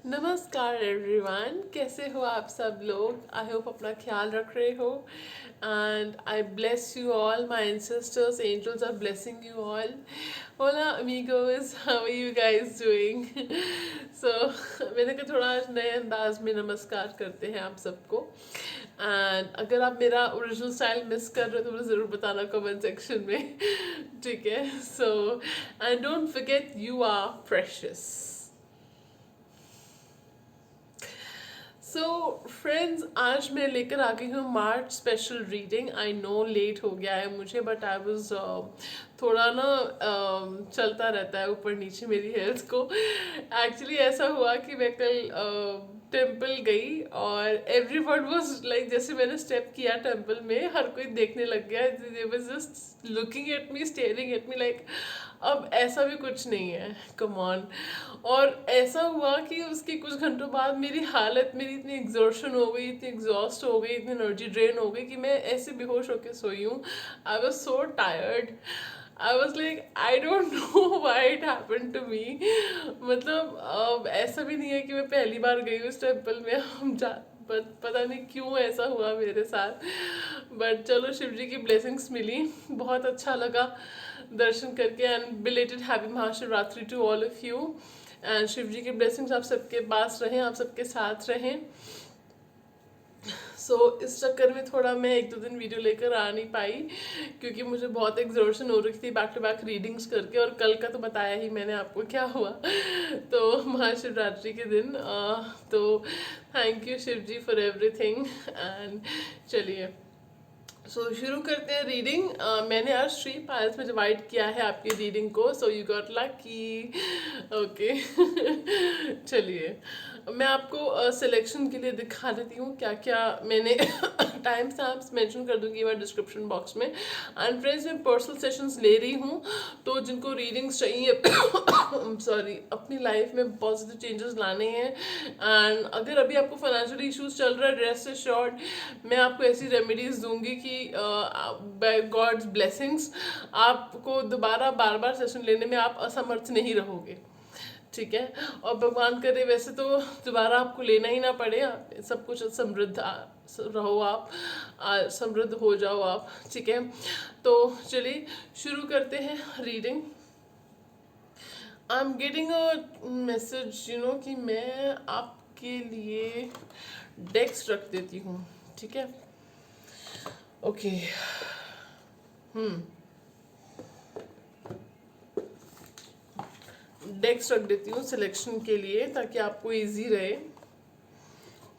नमस्कार एवरीवन, कैसे हो आप सब लोग। आई होप अपना ख्याल रख रहे हो and I bless you all. My ancestors angels are blessing you all. Hola amigos, how are you guys doing. So मैंने कहा थोड़ा आज नए अंदाज में नमस्कार करते हैं आप सबको। एंड अगर आप मेरा ओरिजिनल स्टाइल मिस कर रहे हो तो मुझे ज़रूर बताना कमेंट सेक्शन में। ठीक है, so and don't forget you are precious. So friends, आज मैं लेकर आ गई हूँ March special reading. I know late हो गया है मुझे, बट आई वाज थोड़ा ना चलता रहता है ऊपर नीचे मेरी हेल्थ को। एक्चुअली ऐसा हुआ कि मैं कल टेम्पल गई और एवरीवन वाज लाइक, जैसे मैंने स्टेप किया टेम्पल में हर कोई देखने लग गया। They was just looking at me, staring at me like अब ऐसा भी कुछ नहीं है, कम ऑन। और ऐसा हुआ कि उसके कुछ घंटों बाद मेरी हालत, मेरी इतनी एग्जॉर्शन हो गई, इतनी एग्जॉस्ट हो गई, इतनी एनर्जी ड्रेन हो गई कि मैं ऐसे बेहोश होकर सोई हूँ। I was so tired. I was like I don't know why it happen to me. मतलब ऐसा भी नहीं है कि मैं पहली बार गई उस टेम्पल में। हम जा पता नहीं क्यों ऐसा हुआ मेरे साथ, बट चलो शिव जी की ब्लेसिंग्स मिली, बहुत अच्छा लगा दर्शन करके। And belated happy Mahashivratri to all of you. And Shiv ji की ब्लेसिंग्स आप सबके पास रहें, आप सबके साथ रहें। सो इस चक्कर में थोड़ा मैं एक दो दिन वीडियो लेकर आ नहीं पाई क्योंकि मुझे बहुत एग्जॉर्शन हो रही थी बैक टू बैक रीडिंग्स करके। और कल का तो बताया ही मैंने आपको क्या हुआ। तो महाशिवरात्रि के दिन तो thank you Shiv ji for everything. And चलिए शुरू करते हैं रीडिंग। मैंने आज 3 पार्ट्स में डिवाइड किया है आपकी रीडिंग को, so you got lucky. Okay. चलिए मैं आपको सिलेक्शन के लिए दिखा देती हूँ क्या क्या मैंने टाइम स्टैम्प्स मेंशन कर दूंगी मैं डिस्क्रिप्शन बॉक्स में। एंड फ्रेंड्स, मैं पर्सनल सेशंस ले रही हूँ, तो जिनको रीडिंग्स चाहिए सॉरी अपनी लाइफ में पॉजिटिव चेंजेस लाने हैं, एंड अगर अभी आपको फाइनेंशियल इश्यूज चल रहा है, रेस्ट एश्योर्ड मैं आपको ऐसी रेमेडीज दूंगी कि बाय गॉड्स ब्लेसिंग्स आपको दोबारा बार बार सेशन लेने में आप असमर्थ नहीं रहोगे। ठीक है, और भगवान करे वैसे तो दोबारा आपको लेना ही ना पड़े, सब कुछ समृद्ध रहो आप, समृद्ध हो जाओ आप। ठीक है, तो चलिए शुरू करते हैं reading. I am getting a message कि मैं आपके लिए डेक्स रख देती हूँ। ठीक है, ओके। डेक्स रख देती हूँ सिलेक्शन के लिए ताकि आपको इजी रहे।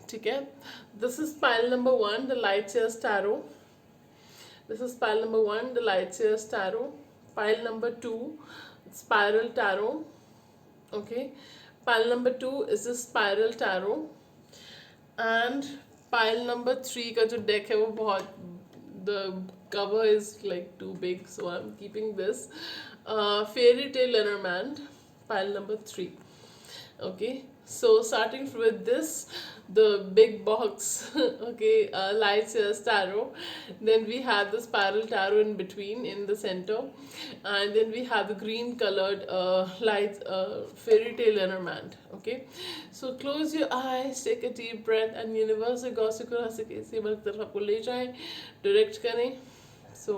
ठीक है, this is pile number 1, the light chairs tarot. This is pile number 1, the light chairs tarot. Pile number 2, spiral tarot. Okay, pile number 2 is the spiral tarot. And pile number 3 का जो deck है वो बहुत, the cover is like too big, so I'm keeping this. Fairy Tale Lenormand, pile number 3. Okay, so starting with this, the big box, okay, light says tarot. Then we have the spiral tarot in between in the center, and then we have the green colored light fairy tale Lenormand. Okay, so close your eyes, take a deep breath, and universe गौर से खुदा से किसी वक्त तरफ आपको ले जाएं, direct करें। सो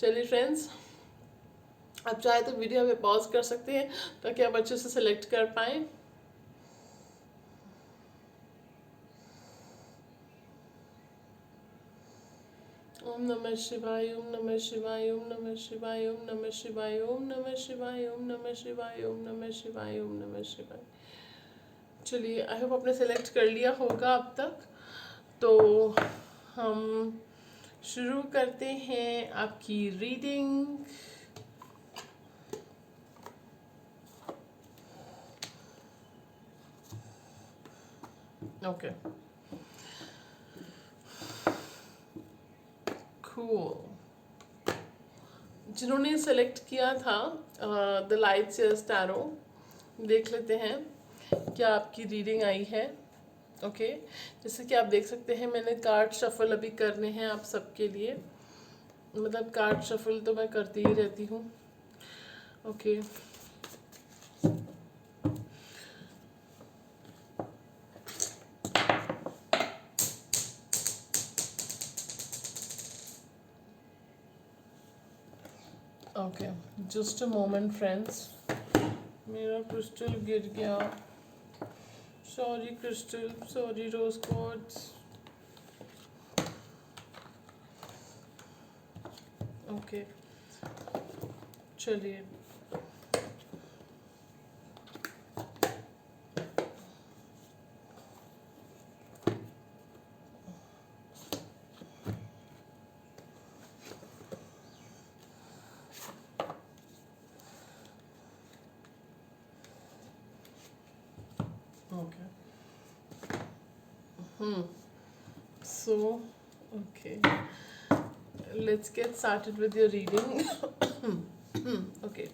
चलिए फ्रेंड्स, आप चाहे तो वीडियो में पॉज कर सकते हैं ताकि आप अच्छे से सेलेक्ट कर पाएँ। ओम नमः शिवाय, ओम नमः शिवाय, ओम नमः शिवाय, ओम नमः शिवाय, ओम नमः शिवाय, ओम नमः शिवाय, ओम नमः शिवाय, ओम नमः शिवाय। चलिए, आई होप आपने सेलेक्ट कर लिया होगा अब तक। तो हम शुरू करते हैं आपकी रीडिंग। Okay, cool. जिन्होंने सेलेक्ट किया था द लाइट चेयर्स टैरो, देख लेते हैं क्या आपकी रीडिंग आई है। ओके, जैसे कि आप देख सकते हैं मैंने कार्ड शफल अभी करने हैं आप सबके लिए। मतलब कार्ड शफल तो मैं करती ही रहती हूँ। Okay, okay, just a moment friends, मेरा क्रिस्टल गिर गया। सॉरी क्रिस्टल, सॉरी रोज क्वार्ट्ज। ओके चलिए, okay so okay, let's get started with your reading. Okay,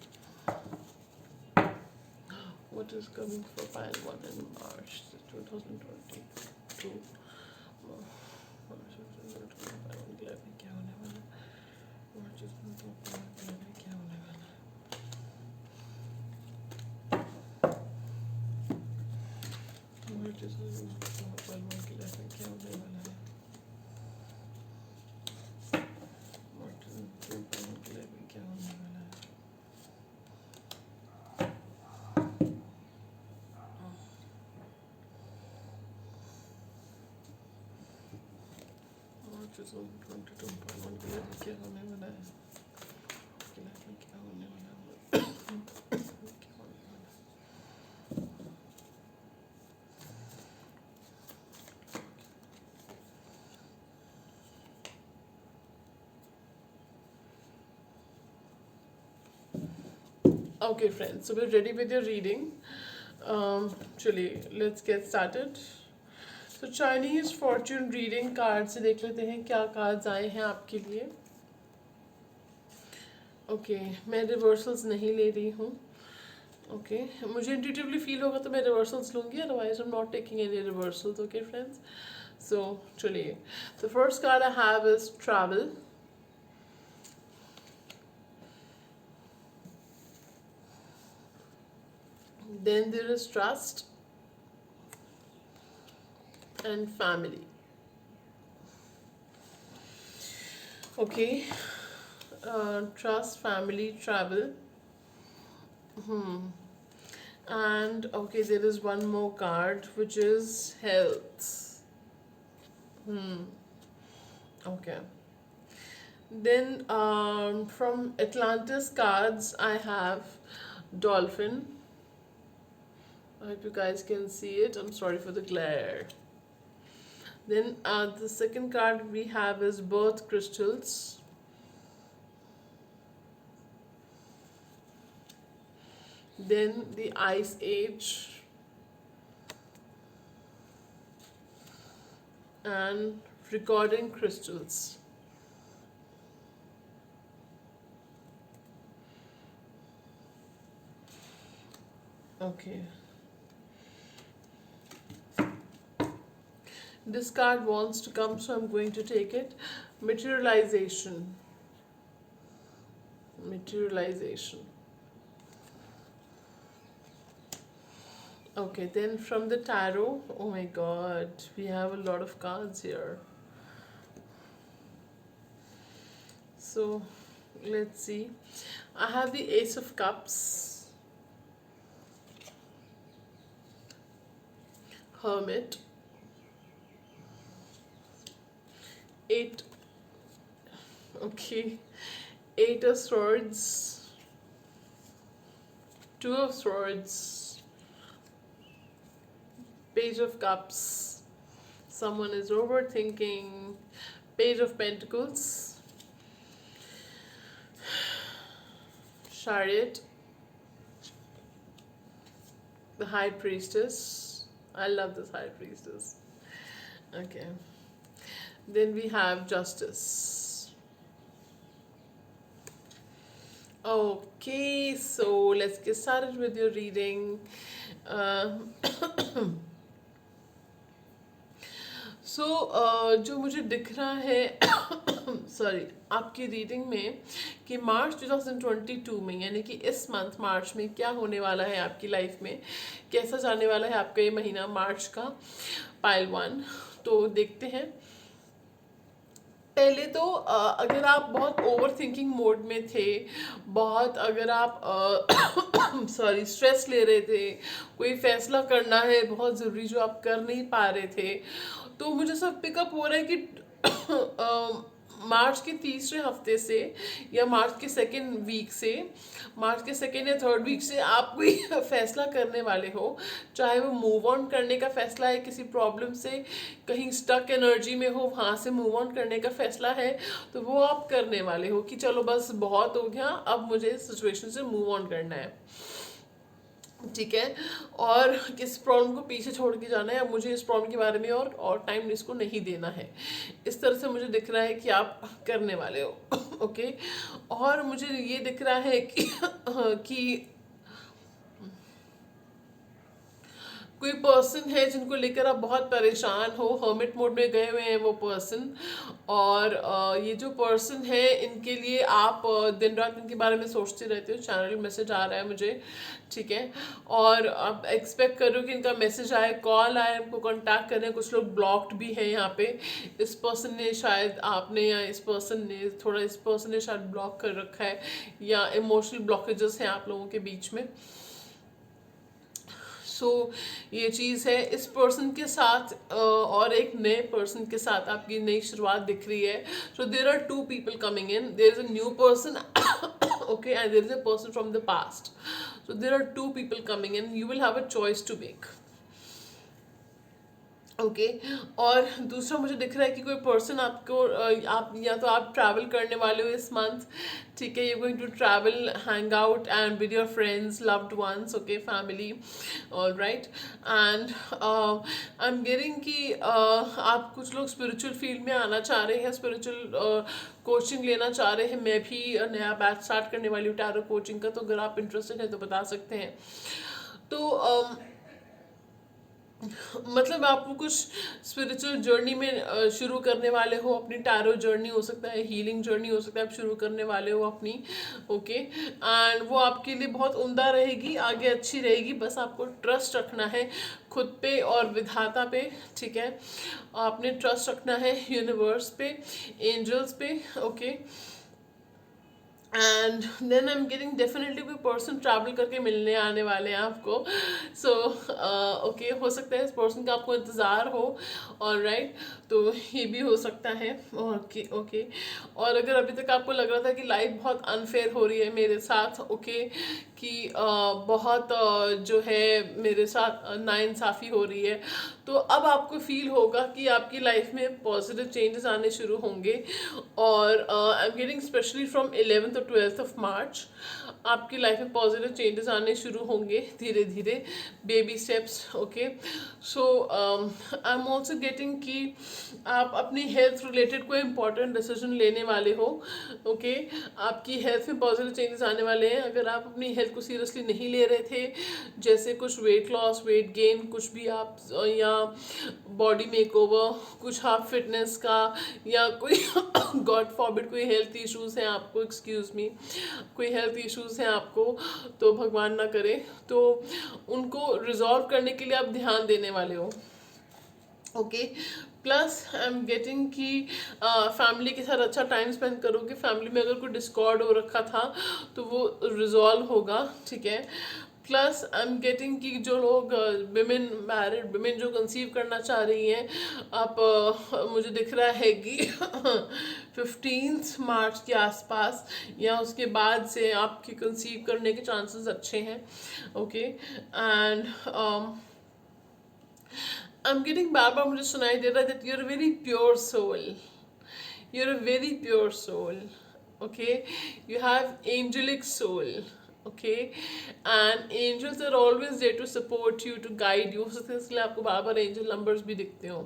what is coming for pile 1 in March 2022? March 2022 क्या होने वाला? March 2022 क्या होने वाला? March 2022 क्या होने वाला है? March 2022 क्या होने वाला है? March 2022 क्या होने वाला है? क्या होने वाला है? क्या होने वाला है? Okay friends, so we're ready with your reading. चलिए let's get started. तो चाइनीज फॉर्च्यून रीडिंग कार्ड से देख लेते हैं क्या कार्ड्स आए हैं आपके लिए. ओके मैं रिवर्सल्स नहीं ले रही हूँ. ओके मुझे इंट्यूटिवली फील होगा तो मैं रिवर्सल्स लूँगी, otherwise I am not taking any reversals. Okay friends, so चलिए, the first card I have is travel. Then there is trust and family. Okay, trust, family, travel. And okay, there is one more card which is health. Okay. Then from Atlantis cards I have dolphin. I hope you guys can see it. I'm sorry for the glare. Then the second card we have is birth crystals. Then the ice age. And recording crystals. Okay. This card wants to come, so I'm going to take it. Materialization. Materialization. Okay, then from the tarot, oh my god, we have a lot of cards here. So, let's see. I have the Ace of Cups. Hermit. 8. Okay. 8 of Swords. 2 of Swords. Page of Cups. Someone is overthinking. Page of Pentacles. Chariot. The High Priestess. I love this High Priestess. Okay. Then we have Justice. Okay, so let's get started with your reading. जो मुझे दिख रहा है sorry आपकी reading में कि मार्च 2022 में, यानी कि इस मंथ मार्च में क्या होने वाला है आपकी लाइफ में, कैसा जाने वाला है आपका ये महीना मार्च का, पाइल 1. तो देखते हैं. पहले तो अगर आप बहुत ओवर थिंकिंग मोड में थे, बहुत अगर आप सॉरी स्ट्रेस ले रहे थे, कोई फैसला करना है बहुत ज़रूरी जो आप कर नहीं पा रहे थे, तो मुझे सब पिकअप हो रहा है कि मार्च के तीसरे हफ्ते से या मार्च के सेकेंड वीक से, मार्च के सेकेंड या थर्ड वीक से आप कोई फैसला करने वाले हो, चाहे वो मूव ऑन करने का फैसला है किसी प्रॉब्लम से, कहीं स्टक एनर्जी में हो वहाँ से मूव ऑन करने का फैसला है, तो वो आप करने वाले हो कि चलो बस बहुत हो गया, अब मुझे सिचुएशन से मूव ऑन करना है, ठीक है, और किस प्रॉब्लम को पीछे छोड़ के जाना है, अब मुझे इस प्रॉब्लम के बारे में और टाइम इसको नहीं देना है। इस तरह से मुझे दिख रहा है कि आप करने वाले हो। ओके, और मुझे ये दिख रहा है कि कोई पर्सन है जिनको लेकर आप बहुत परेशान हो, हर्मिट मोड में गए हुए हैं वो पर्सन, और ये जो पर्सन है इनके लिए आप दिन रात इनके बारे में सोचते रहते हो, चैनल मैसेज आ रहा है मुझे, ठीक है, और आप एक्सपेक्ट कर रहे हो कि इनका मैसेज आए, कॉल आए, आपको कांटेक्ट करें, कुछ लोग ब्लॉक्ड भी हैं यहाँ पे, इस पर्सन ने शायद आपने या इस पर्सन ने शायद ब्लॉक कर रखा है, या इमोशनल ब्लॉकेजेस हैं आप लोगों के बीच में। सो ये चीज़ है, इस पर्सन के साथ और एक नए पर्सन के साथ आपकी नई शुरुआत दिख रही है। So there are two people coming in, there is a new person, okay, and there is a person from the past. So there are two people coming in, you will have a choice to make, okay और दूसरा मुझे दिख रहा है कि कोई person आपको आप या तो आप ट्रैवल करने वाले हो इस मंथ, ठीक है, you going to travel, hang out and with your friends, loved ones, okay, family, all right, and I am getting कि आप कुछ लोग स्पिरिचुअल फील्ड में आना चाह रहे हैं, स्पिरिचुअल कोचिंग लेना चाह रहे हैं। मैं भी नया बैच स्टार्ट करने वाली हूँ टैरो कोचिंग का, तो अगर आप इंटरेस्टेड हैं तो बता सकते हैं। तो मतलब आप कुछ स्पिरिचुअल जर्नी में शुरू करने वाले हो, अपनी टैरो जर्नी हो सकता है, हीलिंग जर्नी हो सकता है, आप शुरू करने वाले हो अपनी, ओके, एंड वो आपके लिए बहुत उम्दा रहेगी, आगे अच्छी रहेगी, बस आपको ट्रस्ट रखना है खुद पे और विधाता पे, ठीक है, आपने ट्रस्ट रखना है यूनिवर्स पे, एंजल्स पे, okay, and then I am getting definitely कोई पर्सन ट्रैवल करके मिलने आने वाले हैं आपको। सो ओके, हो सकता है इस पर्सन का आपको इंतज़ार हो, और राइट, तो ये भी हो सकता है, ओके ओके। और अगर अभी तक आपको लग रहा था कि लाइफ बहुत अनफेयर हो रही है मेरे साथ, ओके, कि बहुत जो है मेरे साथ नाइंसाफ़ी हो रही है, तो अब आपको फील होगा कि आपकी लाइफ में पॉजिटिव चेंजेस आने शुरू होंगे, और आई am getting specially from 11th और 12th ऑफ मार्च आपकी लाइफ में पॉजिटिव चेंजेस आने शुरू होंगे धीरे धीरे, baby steps, okay. So I am also getting कि आप अपनी हेल्थ रिलेटेड कोई इंपॉर्टेंट डिसीजन लेने वाले हो, ओके, आपकी हेल्थ में पॉजिटिव चेंजेस आने वाले हैं। अगर आप अपनी हेल्थ को सीरियसली नहीं ले रहे थे, जैसे कुछ वेट लॉस, वेट गेन, कुछ भी आप, या बॉडी मेकओवर, कुछ आप फिटनेस का, या कोई गॉड फॉरबिड कोई हेल्थ इश्यूज हैं आपको, एक्सक्यूज मी, कोई हेल्थ इश्यूज हैं आपको, तो भगवान ना करे, तो उनको रिजॉल्व करने के लिए आप ध्यान देने वाले हो, okay. Plus I am getting कि फैमिली के साथ अच्छा टाइम स्पेंड करोगे, फैमिली में अगर कोई डिस्कॉर्ड हो रखा था तो वो रिजॉल्व होगा, ठीक है। प्लस आई एम गेटिंग कि जो लोग विमेन, मैरिड विमेन जो कंसीव करना चाह रही हैं, आप मुझे दिख रहा है कि 15 मार्च के आसपास या उसके बाद से आपके कंसीव करने के चांसेस अच्छे हैं, okay, and I am getting, बार बार मुझे सुनाई दे रहा है that you are very pure soul, you are a very pure soul, okay, you have angelic soul, okay, and angels are always there to support you, to guide you, so इसलिए आपको बार बार angel numbers भी दिखते हो।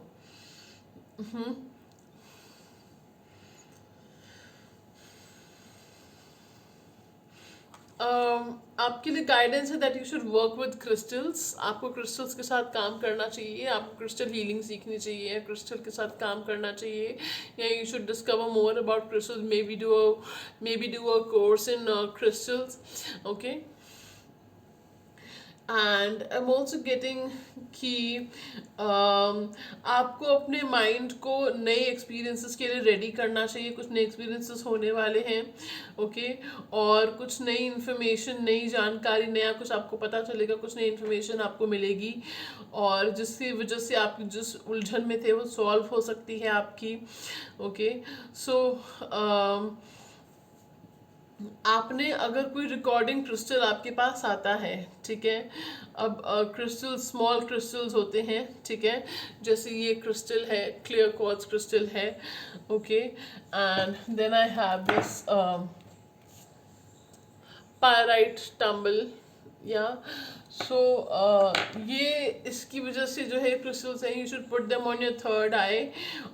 आपके लिए guidance है that you should work with crystals, आपको crystals के साथ काम करना चाहिए, आपको क्रिस्टल हीलिंग सीखनी चाहिए, क्रिस्टल के साथ काम करना चाहिए, या you should discover more about crystals, may be do a course in crystals, okay. And I am also getting कि आपको अपने माइंड को नए एक्सपीरियंसेस के लिए रेडी करना चाहिए। कुछ नए एक्सपीरियंसेस होने वाले हैं, ओके। और कुछ नई इन्फॉर्मेशन, नई जानकारी, नया कुछ आपको पता चलेगा, कुछ नई इन्फॉर्मेशन आपको मिलेगी, और जिसकी वजह से आप जिस उलझन में थे वो सॉल्व हो सकती है आपकी, ओके। सो आपने अगर कोई रिकॉर्डिंग क्रिस्टल आपके पास आता है, ठीक है। अब क्रिस्टल, स्मॉल क्रिस्टल्स होते हैं, ठीक है। जैसे ये क्रिस्टल है, क्लियर क्वार्ट्ज क्रिस्टल है, okay. And then I have this pyrite tumble, या सो ये इसकी वजह से जो है क्रिस्टल्स हैं, you should put them on your third eye,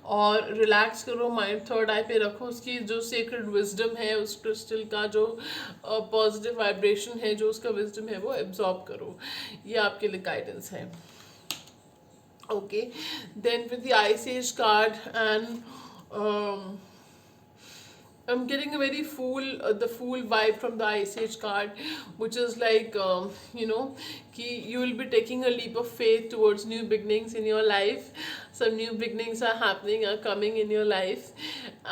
और रिलैक्स करो माइंड, थर्ड आई पे रखो। उसकी जो सीक्रेट विजडम है, उस क्रिस्टल का जो पॉजिटिव वाइब्रेशन है, जो उसका विजडम है, वो एब्जॉर्ब करो। ये आपके लिए गाइडेंस है, okay. Then with the eye sage card, and I'm getting a very fool, the fool vibe from the Ice Age card, which is like, कि you will be taking a leap of faith towards new beginnings in your life. Some new beginnings are happening, are coming in your life,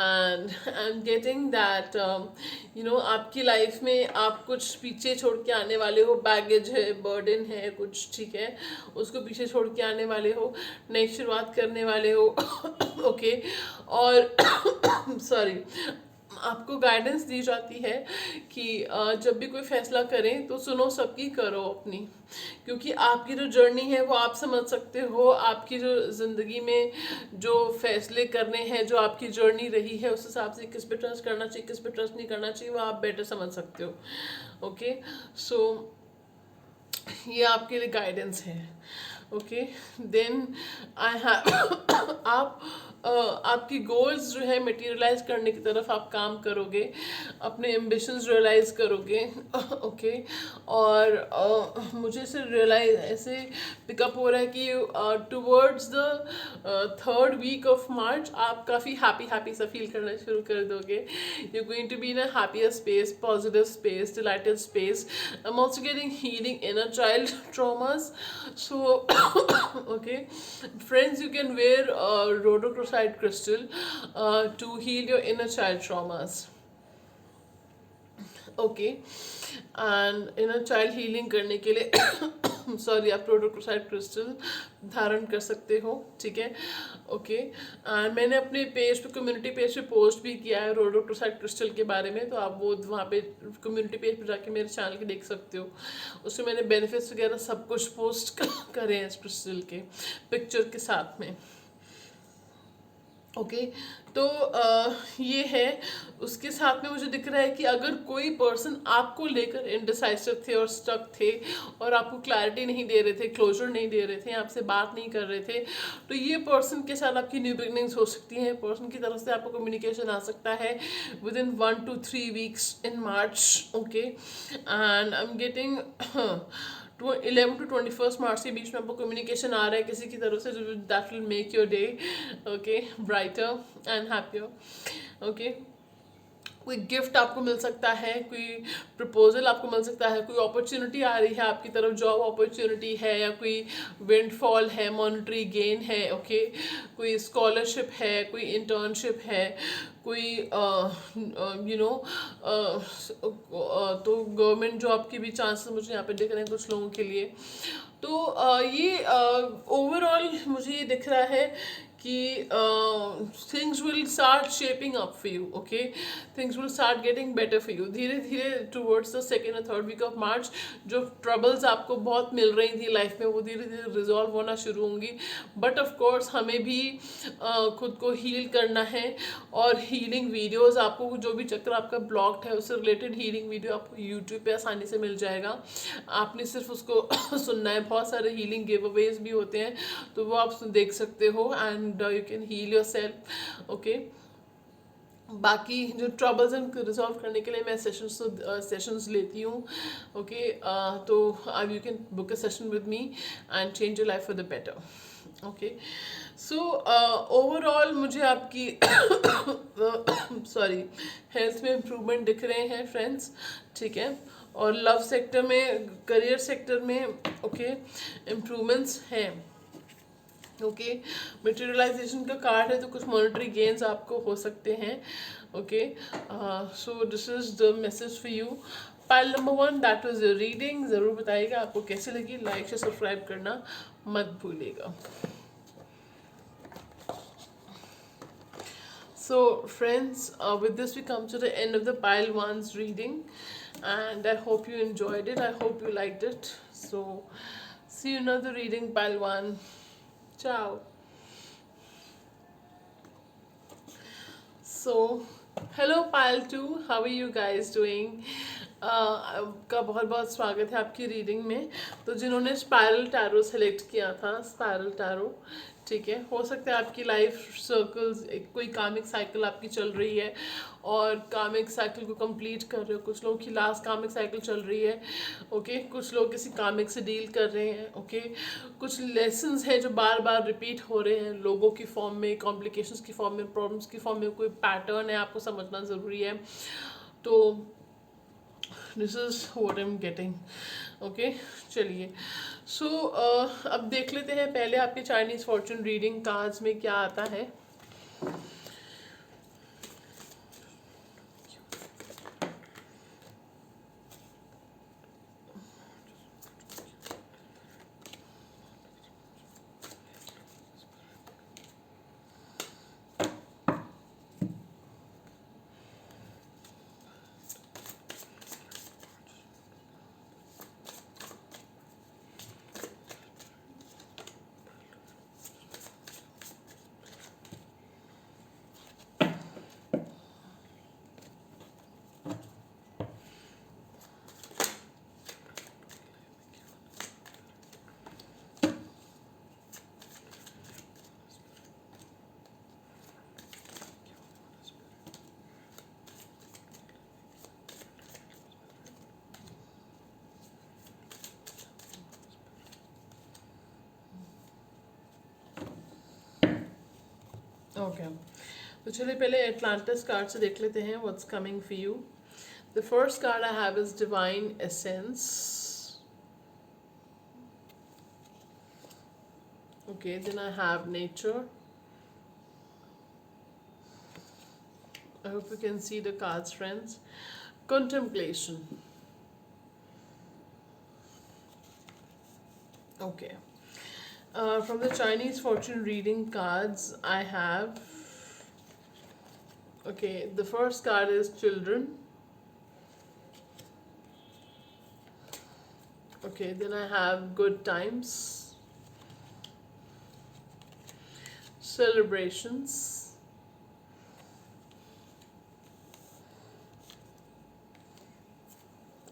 and I'm getting that, आपकी life में आप कुछ पीछे छोड़ के आने वाले हो, बैगेज है, बर्डन है कुछ, ठीक है, उसको पीछे छोड़ के आने वाले हो, नई शुरुआत करने वाले हो, ओके। और सॉरी, आपको गाइडेंस दी जाती है कि जब भी कोई फैसला करें तो सुनो सबकी, करो अपनी, क्योंकि आपकी जो जर्नी है वो आप समझ सकते हो। आपकी जो ज़िंदगी में जो फैसले करने हैं, जो आपकी जर्नी रही है, उस हिसाब से किस पे ट्रस्ट करना चाहिए, किस पे ट्रस्ट नहीं करना चाहिए, वो आप बेटर समझ सकते हो, ओके। सो ये आपके लिए गाइडेंस है, ओके। देन आई हैव आप आपकी गोल्स जो है मटेरियलाइज करने की तरफ आप काम करोगे, अपने एम्बिशंस रियलाइज करोगे, ओके। और मुझे से रियलाइज ऐसे पिकअप हो रहा है कि towards the third week of March आप काफ़ी हैप्पी सा फील करना शुरू कर दोगे। You going to be in a happier space, positive space, delighted space. I am also getting healing inner child traumas, so okay friends, you can wear rhodochrosite crystal to heal your inner child traumas, okay. And inner child healing करने के लिए sorry, आप रhodochrosite crystal धारण कर सकते हो, ठीक है, ओके। एंड मैंने अपने पेज पे, कम्युनिटी पेज पे पोस्ट भी किया है rhodochrosite क्रिस्टल के बारे में, तो आप वो वहाँ पे कम्युनिटी पेज पे जाके मेरे चैनल के देख सकते हो। उसमें मैंने बेनिफिट्स वगैरह सब कुछ पोस्ट करे हैं इस क्रिस्टल के पिक्चर के साथ में, ओके। तो ये है। उसके साथ में मुझे दिख रहा है कि अगर कोई पर्सन आपको लेकर इनडिसाइसिव थे और स्टक थे, और आपको क्लैरिटी नहीं दे रहे थे, क्लोजर नहीं दे रहे थे, आपसे बात नहीं कर रहे थे, तो ये पर्सन के साथ आपकी न्यू बिगनिंग्स हो सकती हैं। पर्सन की तरफ से आपको कम्युनिकेशन आ सकता है with in 1 to 3 weeks in March, okay. And I am getting 11 to 21 मार्च के बीच में आपको कम्युनिकेशन आ रहा है किसी की तरफ से, जो that will make your day, okay, brighter and happier, okay. कोई गिफ्ट आपको मिल सकता है, कोई प्रपोजल आपको मिल सकता है, कोई अपॉर्चुनिटी आ रही है आपकी तरफ, जॉब अपॉर्चुनिटी है, या कोई विंडफॉल है, मॉनेटरी गेन है, ओके। कोई स्कॉलरशिप है, कोई इंटर्नशिप है, कोई तो गवर्नमेंट जॉब के भी चांसेस मुझे यहाँ पे दिख रहे हैं कुछ लोगों के लिए। तो ये ओवरऑल मुझे ये दिख रहा है कि things will start shaping up for you, okay. Things will start getting better for you धीरे धीरे टुवर्ड्स द 2nd और 3rd वीक ऑफ मार्च। जो ट्रबल्स आपको बहुत मिल रही थी लाइफ में, वो धीरे धीरे रिजॉल्व होना शुरू होंगी। बट ऑफ कोर्स हमें भी खुद को हील करना है, और हीलिंग वीडियोस आपको, जो भी चक्र आपका ब्लॉक्ड है उससे रिलेटेड हीलिंग वीडियो आपको यूट्यूब पे आसानी से मिल जाएगा। आपने सिर्फ उसको सुनना है। बहुत सारे हीलिंग गिव अवेज भी होते हैं, तो वो आप देख सकते हो, and you can heal yourself, okay. बाकी जो ट्रबल्स हैं उनको रिजॉल्व करने के लिए मैं सेशंस लेती हूँ, ओके। तो you can book a session with me and change your life for the better, okay. So overall मुझे आपकी सॉरी हेल्थ में इम्प्रूवमेंट दिख रहे हैं फ्रेंड्स, ठीक है। और लव सेक्टर में, करियर सेक्टर में ओके इम्प्रूवमेंट्स हैं। ओके, मटेरियलाइजेशन का कार्ड है तो कुछ मॉनेटरी गेन्स आपको हो सकते हैं। Okay, so this is the message for you. Pile number 1, that was your reading. ज़रूर बताइएगा आपको कैसे लगी, लाइक से सब्सक्राइब करना मत भूलिएगा। So friends, with this we come to the end of the pile 1's reading, and I hope you enjoyed it, I hope you liked it. So see you in another reading, pile 1. Ciao. So hello pile 2, how are you guys doing? आपका बहुत बहुत स्वागत है आपकी reading में। तो जिन्होंने spiral tarot select किया था, स्पायरल टैरो, ठीक है, हो सकता है आपकी लाइफ सर्कल्स, कोई कामिक साइकिल आपकी चल रही है और कामिक साइकिल को कंप्लीट कर रहे हो। कुछ लोगों की लास्ट कामिक साइकिल चल रही है। ओके, कुछ लोग किसी कामिक से डील कर रहे हैं। ओके, कुछ लेसन्स हैं जो बार बार रिपीट हो रहे हैं, लोगों की फॉर्म में, कॉम्प्लिकेशंस की फॉर्म में, प्रॉब्लम्स की फॉर्म में, कोई पैटर्न है, आपको समझना ज़रूरी है। तो this is what I am getting. Okay, चलिए। सो अब देख लेते हैं पहले आपके चाइनीज फॉर्चून रीडिंग कार्ड्स में क्या आता है। ओके, तो चलिए पहले एटलांटिस कार्ड से देख लेते हैं what's coming for you. The first card I have is divine essence. Okay, then I have nature. I hope you can see the cards, friends. Contemplation. Okay. From the Chinese fortune reading cards, I have. Okay, the first card is children. Okay, then I have good times, celebrations,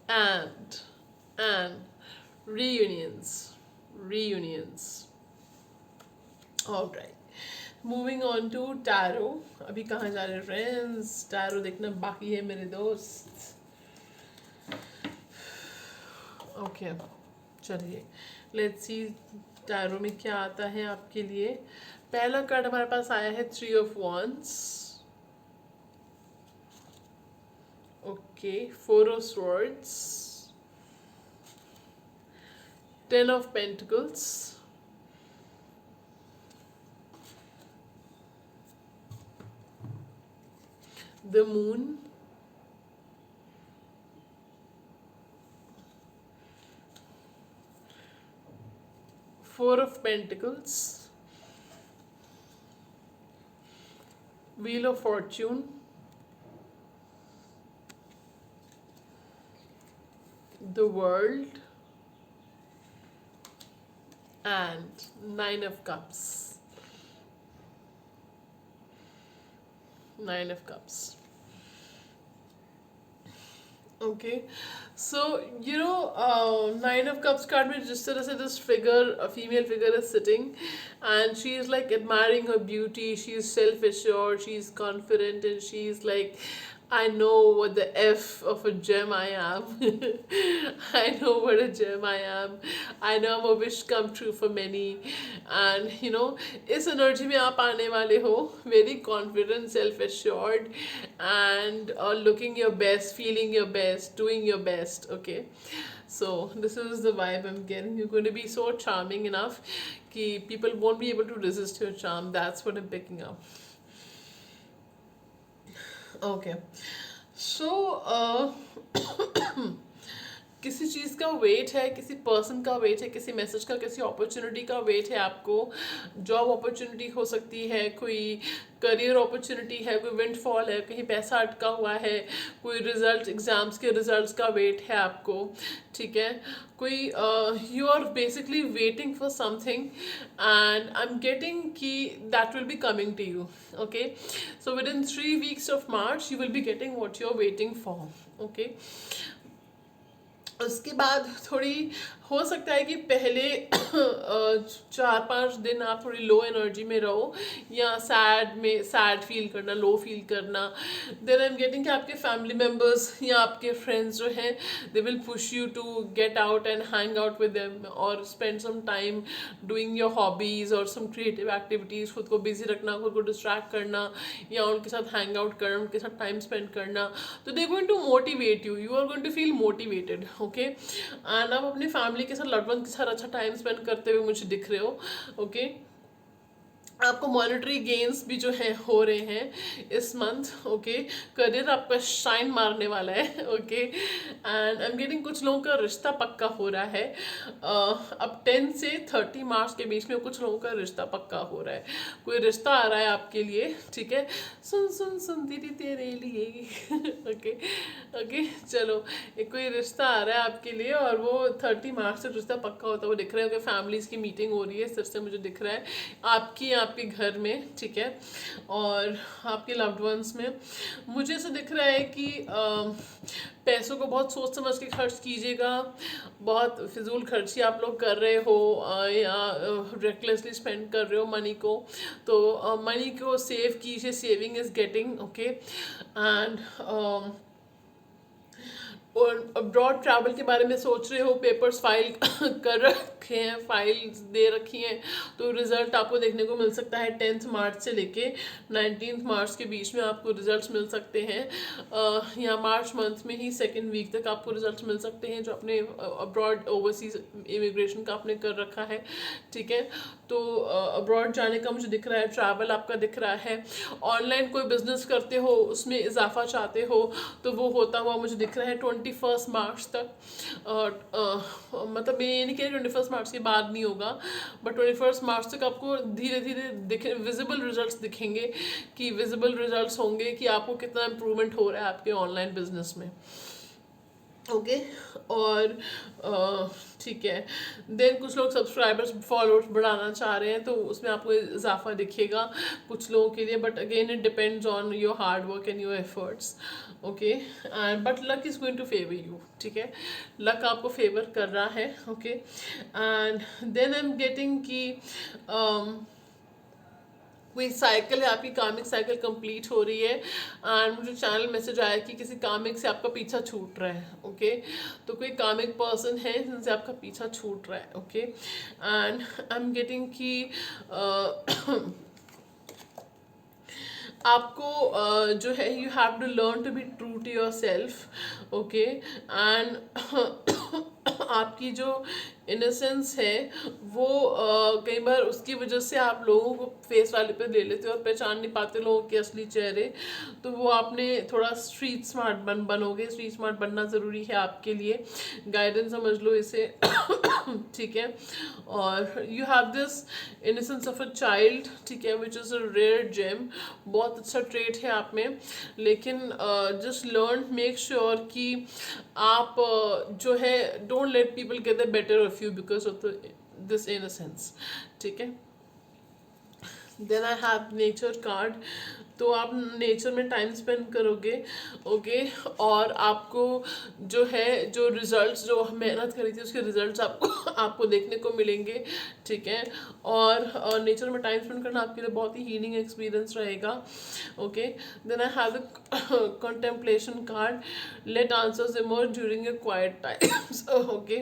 and reunions. All right, moving on to tarot. अभी कहाँ जा रहे हैं friends? Tarot देखना बाकी है मेरे दोस्त। ओके, चलिए लेट्स सी टैरो में क्या आता है आपके लिए। पहला कार्ड हमारे पास आया है 3 of wands. Okay, 4 of swords, 10 of Pentacles, the Moon, Four of Pentacles, Wheel of Fortune, the World, and 9 of Cups. 9 of Cups. Okay, so you know 9 of cups card में जिस तरह से this figure, female figure is sitting and she is like admiring her beauty, she is self assured, she is confident and she is like I know what the F of a gem I am. I know what a gem I am. I know I'm a wish come true for many. And इस energy में आप आने वाले हो very confident, self assured, and looking your best, feeling your best, doing your best. Okay, so this is the vibe I'm getting. You're going to be so charming enough that people won't be able to resist your charm. That's what I'm picking up. Okay, so किसी चीज़ का wait है, किसी person का wait है, किसी message का, किसी opportunity का वेट है आपको. जॉब अपॉर्चुनिटी हो सकती है, कोई करियर अपॉर्चुनिटी है, कोई विंडफॉल है, कहीं पैसा अटका हुआ है, कोई रिजल्ट, एग्जाम्स के रिजल्ट्स का वेट है आपको. ठीक है, कोई you are basically waiting for something and I am getting कि that will be coming to you. Okay, so within 3 weeks of March you will be getting what you are waiting for. Okay, उसके बाद थोड़ी हो सकता है कि पहले 4-5 दिन आप थोड़ी लो एनर्जी में रहो, या सैड फील करना, लो फील करना. देन आई एम गेटिंग कि आपके फैमिली मेम्बर्स या आपके फ्रेंड्स जो हैं they will push you to get out and hang out with them और spend some time doing your hobbies और सम क्रिएटिव एक्टिविटीज़. खुद को बिजी रखना, खुद को डिस्ट्रैक्ट करना, या उनके साथ हैंग आउट करना, उनके साथ टाइम स्पेंड करना. तो they going to motivate you, you are going to feel motivated. Okay, and आप अपनी फैमिली के साथ, लव्ड वन के साथ अच्छा टाइम स्पेंड करते हुए मुझे दिख रहे हो. ओके, आपको मॉनेटरी गेन्स भी जो है हो रहे हैं इस मंथ. ओके, करियर आपका शाइन मारने वाला है. Okay, and I am getting कुछ लोगों का रिश्ता पक्का हो रहा है. अब 10 से 30 मार्च के बीच में कुछ लोगों का रिश्ता पक्का हो रहा है. कोई रिश्ता आ रहा है आपके लिए. ठीक है, सुन सुन सुन दीदी तेरे लिए. ओके ओके, चलो, एक कोई रिश्ता आ रहा है आपके लिए और वो 30 मार्च से रिश्ता पक्का होता हुआ दिख रहा है. ओके, फैमिलीज़ की मीटिंग हो रही है, सिर्फ से मुझे दिख रहा है आपके घर में. ठीक है, और आपके लव्ड वंस में मुझे ऐसा दिख रहा है कि पैसों को बहुत सोच समझ के खर्च कीजिएगा. बहुत फिजूल खर्ची आप लोग कर रहे हो या रेकलेसली स्पेंड कर रहे हो मनी को. तो मनी को सेव कीजिए, saving is getting. Okay, and और अब्रॉड ट्रैवल के बारे में सोच रहे हो, पेपर्स फाइल कर रखे हैं, फाइल्स दे रखी हैं, तो रिज़ल्ट आपको देखने को मिल सकता है 10 मार्च से लेके 19 मार्च के बीच में आपको रिजल्ट्स मिल सकते हैं. या मार्च मंथ में ही 2nd वीक तक आपको रिजल्ट्स मिल सकते हैं जो अपने अब्रॉड ओवरसीज इमिग्रेशन का आपने कर रखा है. ठीक है, तो अब्रॉड जाने का मुझे दिख रहा है, ट्रैवल आपका दिख रहा है. ऑनलाइन कोई बिजनेस करते हो, उसमें इजाफा चाहते हो, तो वो होता हुआ मुझे दिख रहा है 21 मार्च तक. मतलब ये नहीं कि 21 मार्च के बाद नहीं होगा, बट 21 मार्च तक आपको धीरे धीरे विजिबल रिजल्ट्स दिखेंगे, कि विजिबल रिजल्ट्स होंगे कि आपको कितना इम्प्रूवमेंट हो रहा है आपके ऑनलाइन बिजनेस में. ओके, और ठीक है, देन कुछ लोग सब्सक्राइबर्स फॉलोअर्स बढ़ाना चाह रहे हैं, तो उसमें आपको इजाफा दिखेगा कुछ लोगों के लिए, but again it depends on your hard work and your efforts. Okay, and but luck is going to favour you. ठीक है, लक आपको फेवर कर रहा है. Okay, and then I am getting कि कोई साइकिल है, आपकी कामिक साइकिल कंप्लीट हो रही है, एंड मुझे चैनल मैसेज आया कि किसी कामिक से आपका पीछा छूट रहा है. ओके, तो कोई कामिक पर्सन है जिनसे आपका पीछा छूट रहा है. Okay, and I am getting कि आपको जो है you have to learn to be true to yourself. Okay, and आपकी जो इनोसेंस है वो कई बार उसकी वजह से आप लोगों को फेस वैल्यू पे ले लेते हो और पहचान नहीं पाते लोगों के असली चेहरे. तो वो आपने थोड़ा स्ट्रीट स्मार्ट बनोगे. स्ट्रीट स्मार्ट बनना ज़रूरी है आपके लिए, गाइडेंस समझ लो इसे. ठीक है, और you have this innocence of a child. ठीक है, which is a rare gem. बहुत अच्छा ट्रेट है आप में, लेकिन जस्ट लर्न, मेक श्योर कि आप जो है don't let people get the better of you because of this innocence. ठीक है, then I have nature card. तो आप नेचर में टाइम स्पेंड करोगे, ओके। और आपको जो है, जो रिजल्ट्स जो मेहनत करी थी उसके रिजल्ट्स आपको आपको देखने को मिलेंगे, ठीक है। और नेचर में टाइम स्पेंड करना आपके लिए बहुत ही हीलिंग एक्सपीरियंस रहेगा, okay. Then I have the contemplation card, let answers emerge during your quiet times, okay.